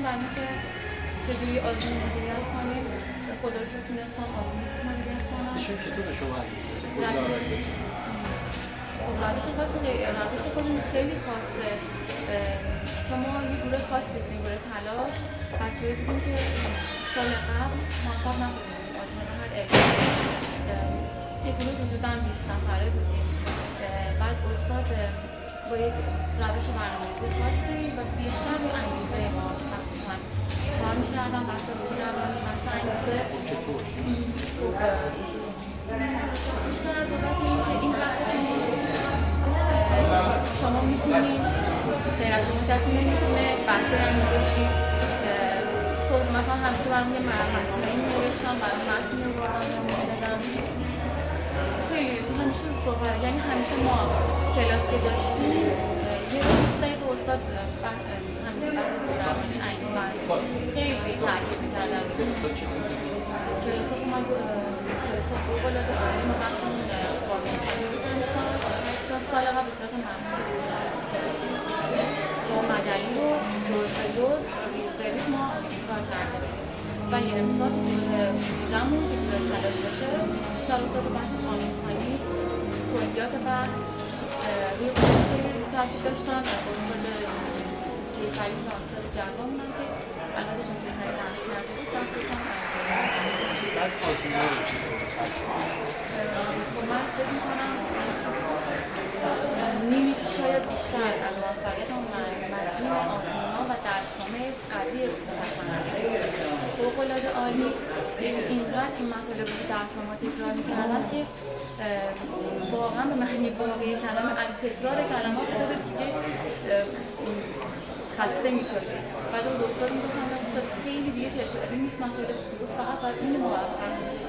برای اینکه چجوری آزمون مدیریت کنیم. خدا رو شکر تونستم آزمون مدیریت کنم. ایشون چطور به شما گزارایی؟ روش خودمون خیلی خاصه. چون ما یه گروه خاصی بودیم، گروه تلاش، بچه‌ای بودیم که سال قبل موفق نشدیم آزمون هر یه گروه حدوداً 20 نفره بودیم. بعد استاد با یک روش برنامه‌ریزی خاصی و بیشتر به انگیزه ما مخصوصاً کار می‌کردن، بحث رویکردن، بحث انگیزه. بیشتر از بابت این حرفش نیست شما میتونید غیر از شما کسی نمیتونه بحثی رنگ بشید. مثلا همیشه برام یه متنی نوشتم، برام متن می‌آوردم می‌دادم. خیلی همیشه صحبت، یعنی همیشه ما کلاس که داشتیم یه روستایی به استاد همین بحث درمانی انگیزه خیلی تاکید می‌کردم. کلاس ما کلاس فوق‌العاده عالی ما بحثمون قانون‌گذاری بود امسال، چون سال قبل به صورت مبسوط بود. جو مدنی رو جز به جز روز به روز ما کار کرده بودیم و یه امسال ویژه‌مون که توی تلاش باشه انشاءالله استاد بحث قانون‌خوانی، کلیات بحث روی قانون تاکید داشتن و استاد کیفری و استاد جزا موندن که البته چون کیفری تحقیق کرده بود بحثشان بعد آزمون رو چطور؟ من فکر می‌کنم نیمی که شاید بیشتر از موفقیت مجموع آزمون‌ها و درسنامه قوی روز پس‌زمینه فوق‌العاده عالی. اینقدر این مطالب رو درسنامه تکرار می‌کردن که واقعا به معنی واقعی کلمه از تکرار کلمات خود دیگه خسته می‌شدیم. بعد اون دوستان می‌گفتن خیلی دیگه تکراری نیست مطالب، فقط باید این موفق بشید.